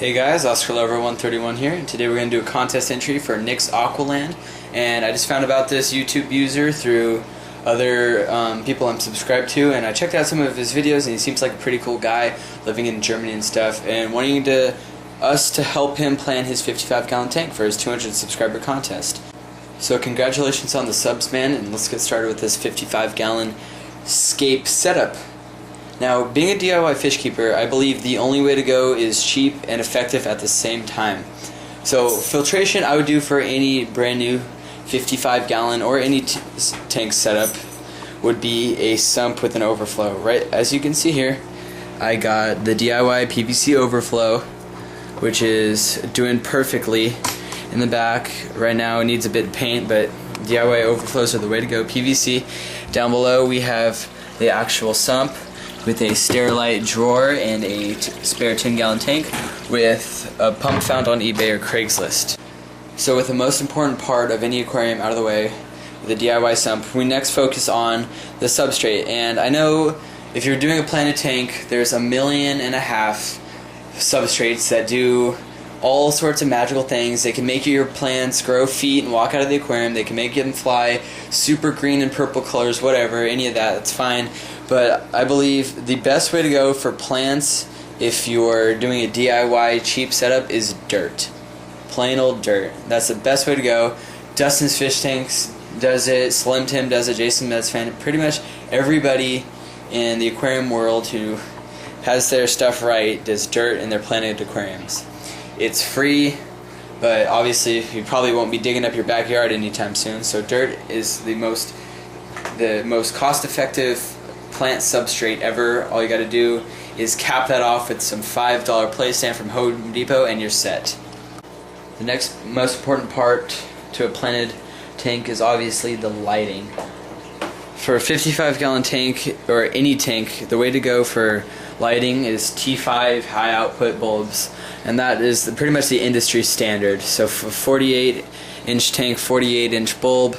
Hey guys, Oscar Lover 131 here, and today we're going to do a contest entry for nicsaqualand. And I just found about this YouTube user through other people I'm subscribed to, and I checked out some of his videos, and he seems like a pretty cool guy living in Germany and stuff, and wanting us to help him plan his 55-gallon tank for his 200 subscriber contest. So congratulations on the subs, man, and let's get started with this 55-gallon scape setup. Now, being a DIY fish keeper, I believe the only way to go is cheap and effective at the same time. So filtration I would do for any brand new 55-gallon or any tank setup would be a sump with an overflow. Right, as you can see here, I got the DIY PVC overflow, which is doing perfectly in the back. Right now it needs a bit of paint, but DIY overflows are the way to go. PVC. Down below we have the actual sump with a Sterilite drawer and a spare 10-gallon tank with a pump found on eBay or Craigslist. So with the most important part of any aquarium out of the way, the DIY sump, we next focus on the substrate. And I know if you're doing a planted tank, there's 1.5 million substrates that do all sorts of magical things. They can make your plants grow feet and walk out of the aquarium. They can make them fly super green and purple colors, whatever, any of that, that's fine. But I believe the best way to go for plants, if you're doing a DIY cheap setup, is dirt. Plain old dirt. That's the best way to go. Dustin's Fish Tanks does it, Slim Tim does it, Jason Metz fan. Pretty much everybody in the aquarium world who has their stuff right does dirt in their planted aquariums. It's free, but obviously you probably won't be digging up your backyard anytime soon, so dirt is the most cost-effective plant substrate ever. All you got to do is cap that off with some $5 play stand from Home Depot and you're set. The next most important part to a planted tank is obviously the lighting. For a 55-gallon tank, or any tank, the way to go for lighting is T5 high output bulbs, and that is pretty much the industry standard. So for a 48-inch tank, 48-inch bulb,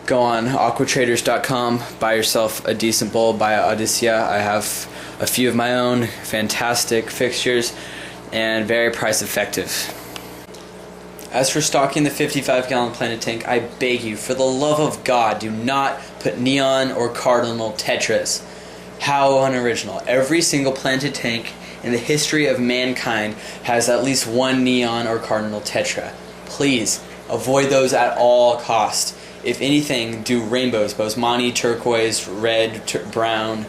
go on aquatraders.com, buy yourself a decent bulb, buy an Odyssea. I have a few of my own, fantastic fixtures and very price effective. As for stocking the 55-gallon planted tank, I beg you, for the love of God, do not put neon or cardinal tetras. How unoriginal. Every single planted tank in the history of mankind has at least one neon or cardinal tetra. Please, avoid those at all costs. If anything, do rainbows, Bosemani, turquoise, red, brown,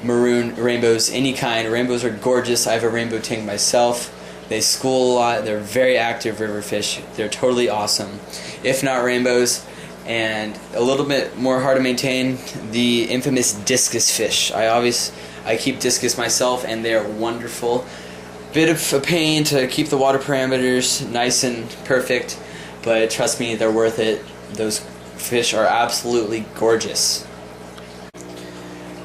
maroon, rainbows, any kind. Rainbows are gorgeous. I have a rainbow tank myself. They school a lot. They're very active river fish. They're totally awesome. If not rainbows, and a little bit more hard to maintain, the infamous discus fish. I keep discus myself, and they're wonderful. Bit of a pain to keep the water parameters nice and perfect, but trust me, they're worth it. Those fish are absolutely gorgeous.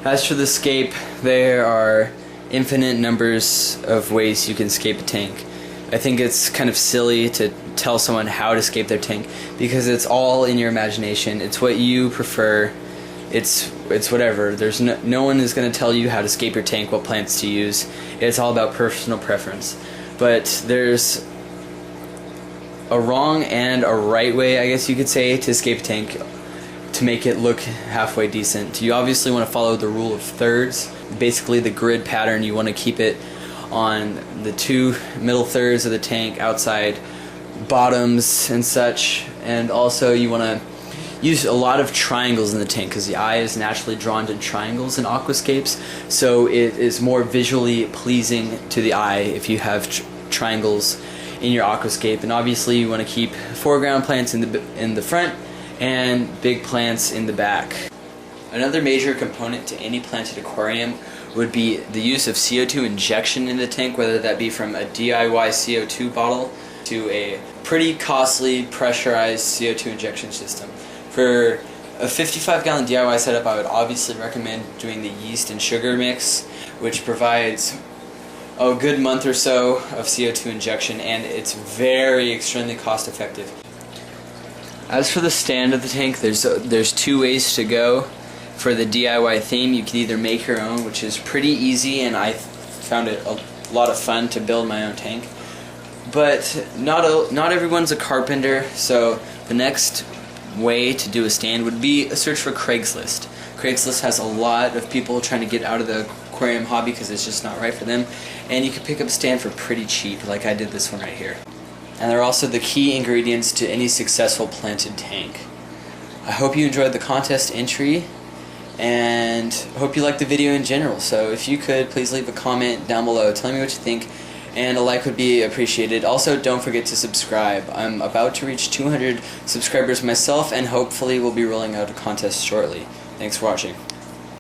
As for the scape, there are infinite numbers of ways you can scape a tank. I think it's kind of silly to tell someone how to scape their tank because it's all in your imagination. It's what you prefer. It's whatever. There's no one is going to tell you how to scape your tank, what plants to use. It's all about personal preference. But there's a wrong and a right way, I guess you could say, to scape a tank to make it look halfway decent. You obviously want to follow the rule of thirds. Basically the grid pattern, you want to keep it on the 2 middle thirds of the tank, outside bottoms and such, and also you want to use a lot of triangles in the tank because the eye is naturally drawn to triangles in aquascapes, so it is more visually pleasing to the eye if you have triangles in your aquascape. And obviously you want to keep foreground plants in the front and big plants in the back. Another major component to any planted aquarium would be the use of CO2 injection in the tank, whether that be from a DIY CO2 bottle to a pretty costly pressurized CO2 injection system. For a 55-gallon DIY setup, I would obviously recommend doing the yeast and sugar mix, which provides a good month or so of CO2 injection, and it's extremely cost effective. As for the stand of the tank, there's 2 ways to go. For the DIY theme, you can either make your own, which is pretty easy, and I found it a lot of fun to build my own tank. But not everyone's a carpenter, so the next way to do a stand would be a search for Craigslist. Craigslist has a lot of people trying to get out of the aquarium hobby because it's just not right for them, and you can pick up a stand for pretty cheap, like I did this one right here. And they're also the key ingredients to any successful planted tank. I hope you enjoyed the contest entry, and hope you liked the video in general. So if you could, please leave a comment down below telling me what you think, and a like would be appreciated. Also, don't forget to subscribe. I'm about to reach 200 subscribers myself, and hopefully we'll be rolling out a contest shortly. Thanks for watching.